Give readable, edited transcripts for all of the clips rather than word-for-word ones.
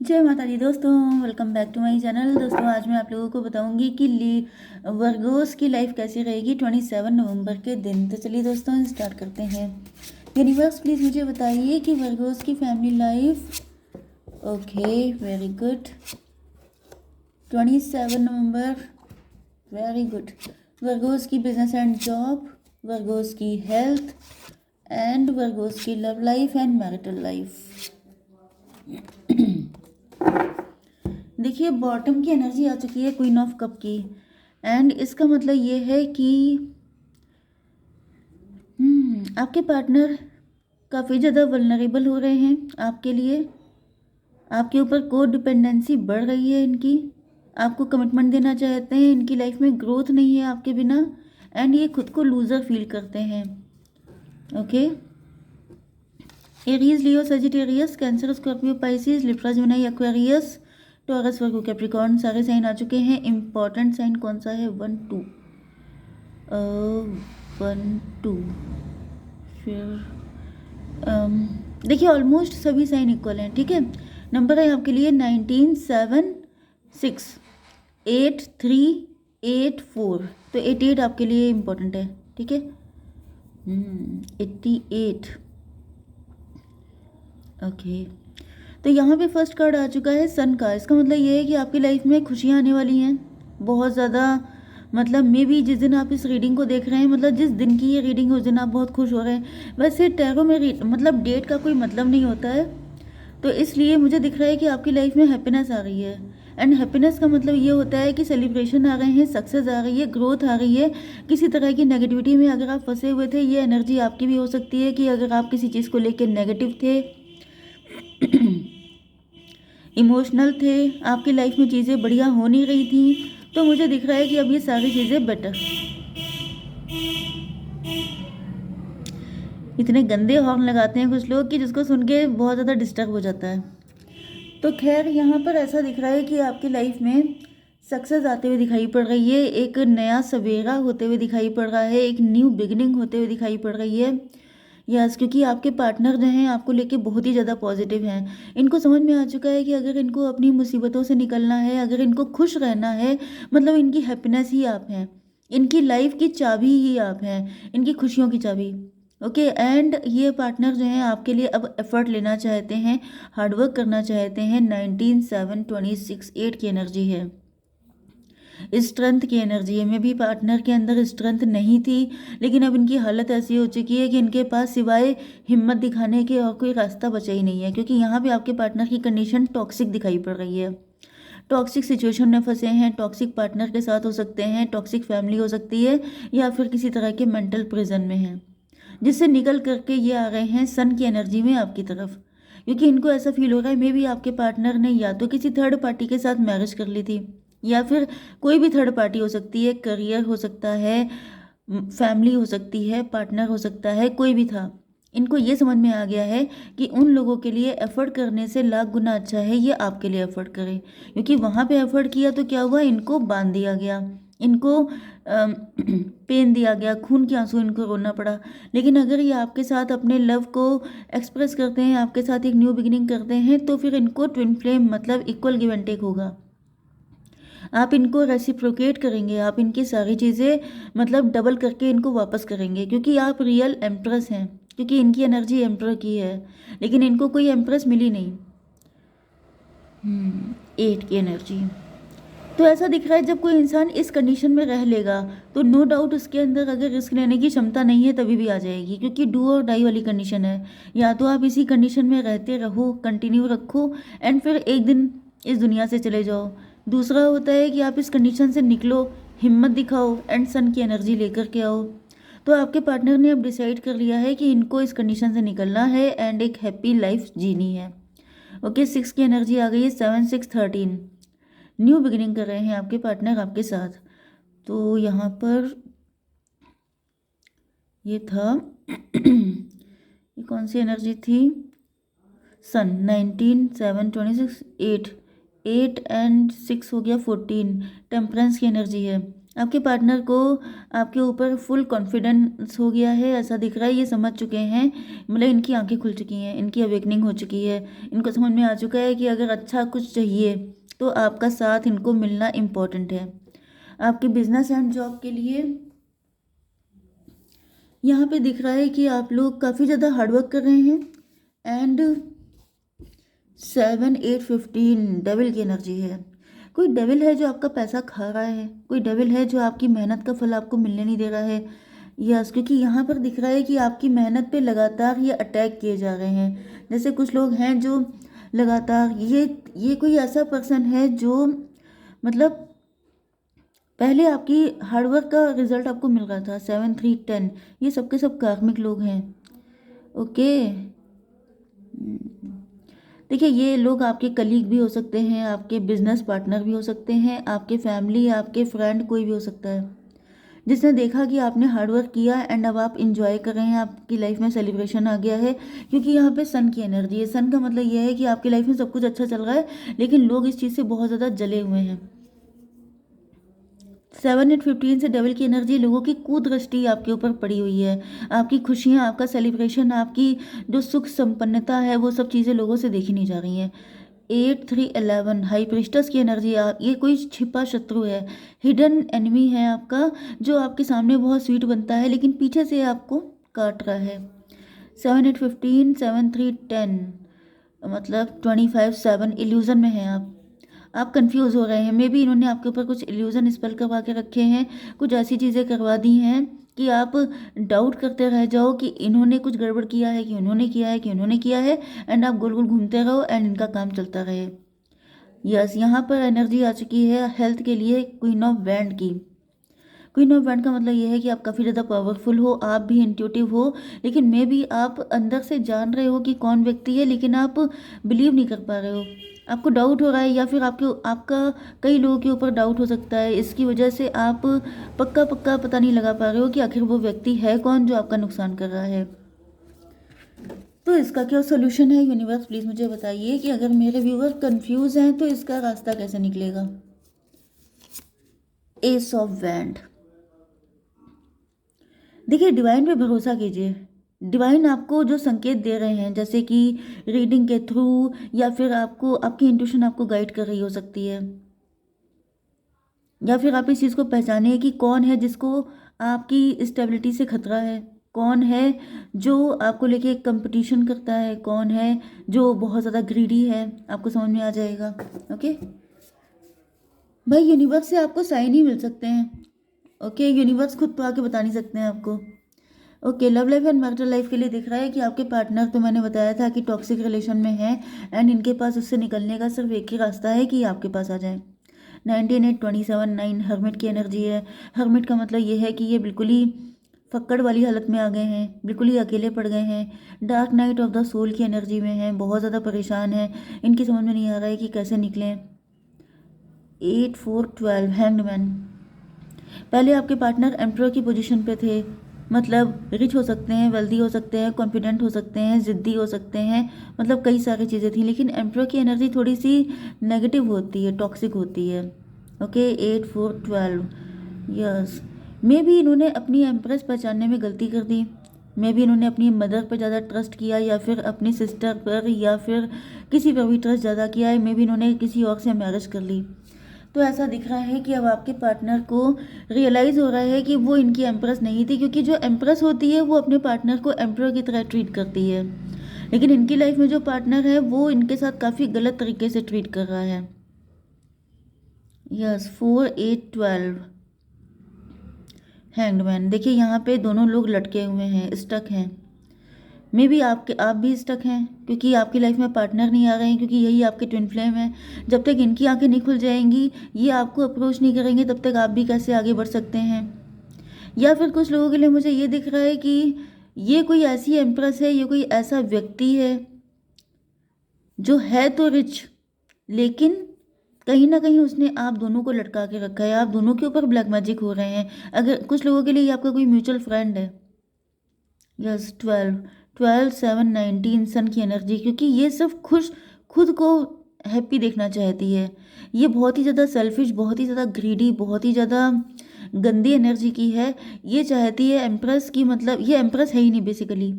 जय माता दी दोस्तों, welcome back to my channel. दोस्तों आज मैं आप लोगों को बताऊंगी कि वर्गोस की लाइफ कैसी रहेगी 27 नवंबर के दिन। तो चलिए दोस्तों स्टार्ट करते हैं। यूनिवर्स प्लीज़ मुझे बताइए कि वर्गोस की family life. Okay, very good. 27 नवंबर, वेरी गुड। वर्गोस की बिजनेस एंड जॉब, वर्गोस की हेल्थ एंड वर्गोस की love life and marital life. देखिए बॉटम की एनर्जी आ चुकी है, क्वीन ऑफ कप की। एंड इसका मतलब ये है कि आपके पार्टनर काफ़ी ज़्यादा वल्नरेबल हो रहे हैं आपके लिए। आपके ऊपर को डिपेंडेंसी बढ़ रही है इनकी। आपको कमिटमेंट देना चाहते हैं, इनकी लाइफ में ग्रोथ नहीं है आपके बिना। एंड ये खुद को लूज़र फील करते हैं। Okay, Aries, Leo, Sagittarius, Cancer, Scorpio, Pisces, Libra, Gemini, Aquarius, Taurus, Virgo, Capricorn सारे साइन आ चुके हैं। इंपॉर्टेंट साइन कौन सा है? 1 2 1 2। फिर देखिए ऑलमोस्ट सभी साइन इक्वल हैं, ठीक है। नंबर है आपके लिए 19 7 6 8 3 8 4। तो 88 आपके लिए इम्पोर्टेंट है, ठीक है। 88। ओके, तो यहाँ पे फर्स्ट कार्ड आ चुका है सन का। इसका मतलब ये है कि आपकी लाइफ में खुशियाँ आने वाली हैं बहुत ज़्यादा। मतलब मे बी जिस दिन आप इस रीडिंग को देख रहे हैं, मतलब जिस दिन की ये रीडिंग है उस दिन आप बहुत खुश हो रहे हैं। वैसे टैरो में मतलब डेट का कोई मतलब नहीं होता है, तो इसलिए मुझे दिख रहा है कि आपकी लाइफ में हैप्पीनेस आ रही है। एंड हैप्पीनेस का मतलब ये होता है कि सेलिब्रेशन आ रहे हैं, सक्सेस आ रही है, ग्रोथ आ रही है। किसी तरह की नेगेटिविटी में अगर आप फंसे हुए थे, ये एनर्जी आपकी भी हो सकती है कि अगर आप किसी चीज़ को लेकर नेगेटिव थे, इमोशनल थे, आपकी लाइफ में चीज़ें बढ़िया हो नहीं रही थी, तो मुझे दिख रहा है कि अब ये सारी चीज़ें बेटर। इतने गंदे हॉर्न लगाते हैं कुछ लोग कि जिसको सुन के बहुत ज़्यादा डिस्टर्ब हो जाता है। तो खैर यहाँ पर ऐसा दिख रहा है कि आपकी लाइफ में सक्सेस आते हुए दिखाई पड़ रही है, एक नया सवेरा होते हुए दिखाई पड़ रहा है, एक न्यू बिगिनिंग होते हुए दिखाई पड़ रही है। यस, क्योंकि आपके पार्टनर जो हैं आपको लेके बहुत ही ज़्यादा पॉजिटिव हैं। इनको समझ में आ चुका है कि अगर इनको अपनी मुसीबतों से निकलना है, अगर इनको खुश रहना है, मतलब इनकी हैप्पीनेस ही आप हैं, इनकी लाइफ की चाबी ही आप हैं, इनकी खुशियों की चाबी। ओके, एंड ये पार्टनर जो हैं आपके लिए अब एफर्ट लेना चाहते हैं, हार्डवर्क करना चाहते हैं। 19 7 26 8 की एनर्जी है, स्ट्रेंथ की एनर्जी है। मे भी पार्टनर के अंदर स्ट्रेंथ नहीं थी, लेकिन अब इनकी हालत ऐसी हो चुकी है कि इनके पास सिवाय हिम्मत दिखाने के और कोई रास्ता बचा ही नहीं है। क्योंकि यहाँ पे आपके पार्टनर की कंडीशन टॉक्सिक दिखाई पड़ रही है। टॉक्सिक सिचुएशन में फंसे हैं, टॉक्सिक पार्टनर के साथ हो सकते हैं, टॉक्सिक फैमिली हो सकती है, या फिर किसी तरह के मेंटल प्रिजन में हैं, जिससे निकल करके ये आ गए हैं सन की एनर्जी में आपकी तरफ। क्योंकि इनको ऐसा फील हो रहा है मे बी आपके पार्टनर ने या तो किसी थर्ड पार्टी के साथ मैरिज कर ली थी, या फिर कोई भी थर्ड पार्टी हो सकती है, करियर हो सकता है, फैमिली हो सकती है, पार्टनर हो सकता है, कोई भी था। इनको ये समझ में आ गया है कि उन लोगों के लिए एफर्ट करने से लाख गुना अच्छा है ये आपके लिए एफर्ट करें। क्योंकि वहाँ पे एफर्ट किया तो क्या हुआ, इनको बांध दिया गया, इनको पेन दिया गया, खून के आंसू इनको रोना पड़ा। लेकिन अगर ये आपके साथ अपने लव को एक्सप्रेस करते हैं, आपके साथ एक न्यू बिगिनिंग करते हैं, तो फिर इनको ट्विन फ्लेम मतलब इक्वल गिव एंड टेक होगा। आप इनको रेसिप्रोकेट करेंगे, आप इनकी सारी चीज़ें मतलब डबल करके इनको वापस करेंगे, क्योंकि आप रियल एम्प्रेस हैं। क्योंकि इनकी एनर्जी एम्प्रेस की है, लेकिन इनको कोई एम्प्रेस मिली नहीं। 8 की एनर्जी। तो ऐसा दिख रहा है जब कोई इंसान इस कंडीशन में रह लेगा, तो नो डाउट उसके अंदर अगर रिस्क लेने की क्षमता नहीं है तभी भी आ जाएगी, क्योंकि डू और डाई वाली कंडीशन है। या तो आप इसी कंडीशन में रहते रहो, कंटिन्यू रखो, एंड फिर एक दिन इस दुनिया से चले जाओ। दूसरा होता है कि आप इस कंडीशन से निकलो, हिम्मत दिखाओ, एंड सन की एनर्जी लेकर के आओ। तो आपके पार्टनर ने अब डिसाइड कर लिया है कि इनको इस कंडीशन से निकलना है एंड एक हैप्पी लाइफ जीनी है। ओके, 6 की एनर्जी आ गई है, 7 6 13। न्यू बिगिनिंग कर रहे हैं आपके पार्टनर आपके साथ। तो यहाँ पर ये था ये कौन सी एनर्जी थी? सन। 19 7 26 8 8 एंड 6 हो गया 14। टेम्परेंस की एनर्जी है। आपके पार्टनर को आपके ऊपर फुल कॉन्फिडेंस हो गया है, ऐसा दिख रहा है। ये समझ चुके हैं, मतलब इनकी आंखें खुल चुकी हैं, इनकी अवेकनिंग हो चुकी है। इनको समझ में आ चुका है कि अगर अच्छा कुछ चाहिए तो आपका साथ इनको मिलना इम्पोर्टेंट है। आपके बिजनेस एंड जॉब के लिए यहाँ पे दिख रहा है कि आप लोग काफ़ी ज़्यादा हार्डवर्क कर रहे हैं। एंड 7 8 15 डेविल की एनर्जी है। कोई डेविल है जो आपका पैसा खा रहा है, कोई डेविल है जो आपकी मेहनत का फल आपको मिलने नहीं दे रहा है। यस, क्योंकि यहाँ पर दिख रहा है कि आपकी मेहनत पे लगातार ये अटैक किए जा रहे हैं। जैसे कुछ लोग हैं जो लगातार ये कोई ऐसा पर्सन है जो मतलब पहले आपकी हार्डवर्क का रिजल्ट आपको मिल रहा था। 7 3 10 ये सबके सब कार्मिक लोग हैं। ओके, देखिए ये लोग आपके कलीग भी हो सकते हैं, आपके बिजनेस पार्टनर भी हो सकते हैं, आपके फैमिली, आपके फ्रेंड, कोई भी हो सकता है जिसने देखा कि आपने हार्डवर्क किया एंड अब आप इंजॉय कर रहे हैं, आपकी लाइफ में सेलिब्रेशन आ गया है। क्योंकि यहाँ पे सन की एनर्जी है। सन का मतलब यह है कि आपकी लाइफ में सब कुछ अच्छा चल रहा है, लेकिन लोग इस चीज़ से बहुत ज़्यादा जले हुए हैं। 7 8 15 से डेविल की एनर्जी, लोगों की कुदृष्टि आपके ऊपर पड़ी हुई है। आपकी खुशियाँ, आपका सेलिब्रेशन, आपकी जो सुख संपन्नता है, वो सब चीज़ें लोगों से देखी नहीं जा रही हैं। 8 3 11 हाई प्रिस्टस की एनर्जी, ये कोई छिपा शत्रु है, हिडन एनिमी है आपका, जो आपके सामने बहुत स्वीट बनता है लेकिन पीछे से आपको काट रहा है। 7 8 15 7 3 10 मतलब 25 7 इल्यूजन में है आप कंफ्यूज हो रहे हैं। मे बी इन्होंने आपके ऊपर कुछ इल्यूजन स्पेल करवा के रखे हैं, कुछ ऐसी चीज़ें करवा दी हैं कि आप डाउट करते रह जाओ कि इन्होंने कुछ गड़बड़ किया है, कि उन्होंने किया है, कि उन्होंने किया है, एंड आप गोल गोल घूमते रहो एंड इनका काम चलता रहे। यस, यहाँ पर एनर्जी आ चुकी है हेल्थ के लिए क्वीन ऑफ वैंड की। क्वीन ऑफ वैंड का मतलब ये है कि आप काफ़ी ज़्यादा पावरफुल हो, आप भी इंट्यूटिव हो, लेकिन मे बी आप अंदर से जान रहे हो कि कौन व्यक्ति है, लेकिन आप बिलीव नहीं कर पा रहे हो। आपको डाउट हो रहा है, या फिर आपका कई लोगों के ऊपर डाउट हो सकता है। इसकी वजह से आप पक्का पक्का पता नहीं लगा पा रहे हो कि आखिर वो व्यक्ति है कौन जो आपका नुकसान कर रहा है। तो इसका क्या सोल्यूशन है यूनिवर्स, प्लीज़ मुझे बताइए कि अगर मेरे व्यूअर कंफ्यूज हैं तो इसका रास्ता कैसे निकलेगा। एस ऑफ वैंड, देखिए डिवाइन पे भरोसा कीजिए। डिवाइन आपको जो संकेत दे रहे हैं, जैसे कि रीडिंग के थ्रू, या फिर आपको आपकी इंट्यूशन आपको गाइड कर रही हो सकती है, या फिर आप इस चीज़ को पहचानिए कि कौन है जिसको आपकी स्टेबिलिटी से खतरा है, कौन है जो आपको लेके एक कंपटीशन करता है, कौन है जो बहुत ज़्यादा ग्रीडी है, आपको समझ में आ जाएगा। ओके भाई, यूनिवर्स से आपको साइन ही मिल सकते हैं। ओके, यूनिवर्स खुद तो आके बता नहीं सकते हैं आपको। Okay, love life and marital life के लिए दिख रहा है कि आपके पार्टनर, तो मैंने बताया था कि टॉक्सिक रिलेशन में है, एंड इनके पास उससे निकलने का सिर्फ एक ही रास्ता है कि आपके पास आ जाए। 19 8 27 9 हर्मिट की एनर्जी है। हर्मिट का मतलब ये है कि ये बिल्कुल ही फक्कड़ वाली हालत में आ गए हैं, बिल्कुल ही अकेले पड़ गए हैं। Dark night of the soul की एनर्जी में है, बहुत ज़्यादा परेशान है, इनकी समझ में नहीं आ रहा है कि कैसे निकलें। 8 4 12 हैंग्ड मैन, पहले आपके पार्टनर एम्प्रोर की पोजीशन पे थे, मतलब रिच हो सकते हैं, वेल्दी हो सकते हैं, कॉन्फिडेंट हो सकते हैं, ज़िद्दी हो सकते हैं, मतलब कई सारी चीज़ें थी। लेकिन एम्प्रोर की एनर्जी थोड़ी सी नेगेटिव होती है, टॉक्सिक होती है। ओके, 8 4 12 यस, मे भी इन्होंने अपनी एम्प्रेस पहचानने में गलती कर दी। मे भी इन्होंने अपनी मदर पर ज़्यादा ट्रस्ट किया, या फिर अपनी सिस्टर पर, या फिर किसी पर भी ट्रस्ट ज़्यादा किया है। मे भी इन्होंने किसी और से मैरिज कर ली। तो ऐसा दिख रहा है कि अब आपके पार्टनर को रियलाइज़ हो रहा है कि वो इनकी एम्प्रेस नहीं थी, क्योंकि जो एम्प्रेस होती है वो अपने पार्टनर को एम्प्रोर की तरह ट्रीट करती है, लेकिन इनकी लाइफ में जो पार्टनर है वो इनके साथ काफ़ी गलत तरीके से ट्रीट कर रहा है। यस, 4 8 12 हैंगमैन, देखिए यहाँ पे दोनों लोग लटके हुए हैं, स्टक हैं। मे बी आप भी स्टक हैं, क्योंकि आपकी लाइफ में पार्टनर नहीं आ रहे हैं, क्योंकि यही आपके ट्विन फ्लेम है। जब तक इनकी आंखें नहीं खुल जाएंगी, ये आपको अप्रोच नहीं करेंगे, तब तक आप भी कैसे आगे बढ़ सकते हैं। या फिर कुछ लोगों के लिए मुझे ये दिख रहा है कि ये कोई ऐसी एम्प्रेस है, ये कोई ऐसा व्यक्ति है जो है तो रिच, लेकिन कहीं ना कहीं उसने आप दोनों को लटका के रखा है, आप दोनों के ऊपर ब्लैक मैजिक हो रहे हैं। अगर कुछ लोगों के लिए आपका कोई म्यूचुअल फ्रेंड है। यस, 12 12 7 19 सन की एनर्जी, क्योंकि ये सिर्फ खुद को हैप्पी देखना चाहती है। ये बहुत ही ज़्यादा सेल्फिश, बहुत ही ज़्यादा ग्रीडी, बहुत ही ज़्यादा गंदी एनर्जी की है। ये चाहती है एम्प्रेस की, मतलब ये एम्प्रेस है ही नहीं बेसिकली।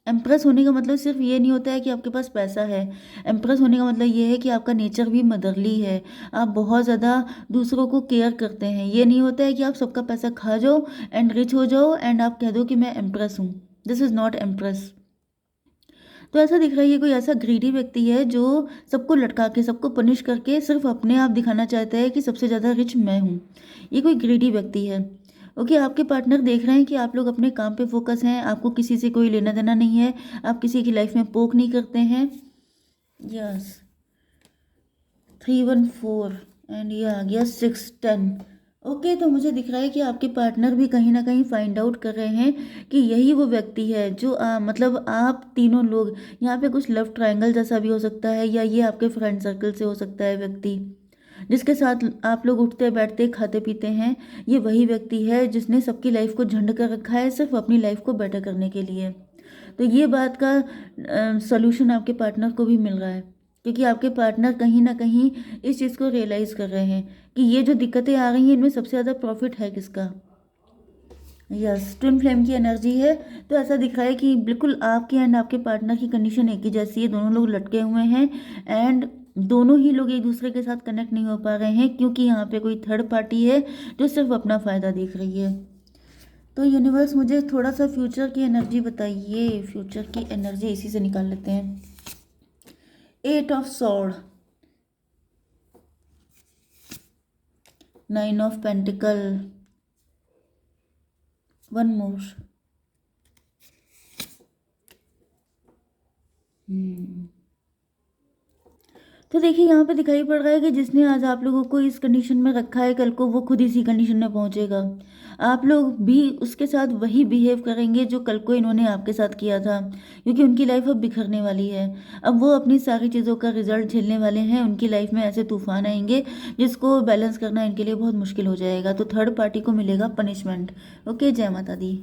एम्प्रेस होने का मतलब सिर्फ ये नहीं होता है कि आपके पास पैसा है। एम्प्रेस होने का मतलब ये है कि आपका नेचर भी मदरली है। आप बहुत ज़्यादा दूसरों को केयर करते हैं। ये नहीं होता है कि आप सबका पैसा खा जाओ एंड रिच हो जाओ एंड आप कह दो कि मैं एम्प्रेस हूँ। This is not empress. तो ऐसा दिख रहा है ये कोई ऐसा ग्रीडी व्यक्ति है जो सबको लटका के, सबको पनिश करके सिर्फ अपने आप दिखाना चाहता है कि सबसे ज़्यादा रिच मैं हूँ। ये कोई ग्रीडी व्यक्ति है। ओके, आपके पार्टनर देख रहे हैं कि आप लोग अपने काम पे फोकस हैं, आपको किसी से कोई लेना देना नहीं है, आप किसी की लाइफ में पोक नहीं करते हैं। यस, 314 एंड ये आ गया 610। ओके, तो मुझे दिख रहा है कि आपके पार्टनर भी कहीं ना कहीं फाइंड आउट कर रहे हैं कि यही वो व्यक्ति है जो मतलब आप तीनों लोग, यहाँ पे कुछ लव ट्रायंगल जैसा भी हो सकता है, या ये आपके फ्रेंड सर्कल से हो सकता है व्यक्ति जिसके साथ आप लोग उठते बैठते खाते पीते हैं। ये वही व्यक्ति है जिसने सबकी लाइफ को झंड कर रखा है सिर्फ अपनी लाइफ को बेटर करने के लिए। तो ये बात का सॉल्यूशन आपके पार्टनर को भी मिल रहा है, क्योंकि आपके पार्टनर कहीं ना कहीं इस चीज़ को रियलाइज़ कर रहे हैं कि ये जो दिक्कतें आ रही हैं इनमें सबसे ज़्यादा प्रॉफिट है किसका। यस, ट्विन फ्लेम की एनर्जी है। तो ऐसा दिख रहा है कि बिल्कुल आपके एंड आपके पार्टनर की कंडीशन एक ही जैसी है। दोनों लोग लटके हुए हैं एंड दोनों ही लोग एक दूसरे के साथ कनेक्ट नहीं हो पा रहे हैं, क्योंकि यहाँ पे कोई थर्ड पार्टी है जो सिर्फ अपना फ़ायदा देख रही है। तो यूनिवर्स मुझे थोड़ा सा फ्यूचर की एनर्जी बताइए। फ्यूचर की एनर्जी इसी से निकाल लेते हैं। 8 ऑफ सॉर्ड, 9 ऑफ पेंटिकल, 1 मोर। तो देखिए यहाँ पे दिखाई पड़ रहा है कि जिसने आज आप लोगों को इस कंडीशन में रखा है, कल को वो खुद इसी कंडीशन में पहुंचेगा। आप लोग भी उसके साथ वही बिहेव करेंगे जो कल को इन्होंने आपके साथ किया था, क्योंकि उनकी लाइफ अब बिखरने वाली है। अब वो अपनी सारी चीज़ों का रिजल्ट झेलने वाले हैं। उनकी लाइफ में ऐसे तूफान आएंगे जिसको बैलेंस करना इनके लिए बहुत मुश्किल हो जाएगा। तो थर्ड पार्टी को मिलेगा पनिशमेंट। ओके, जय माता दी।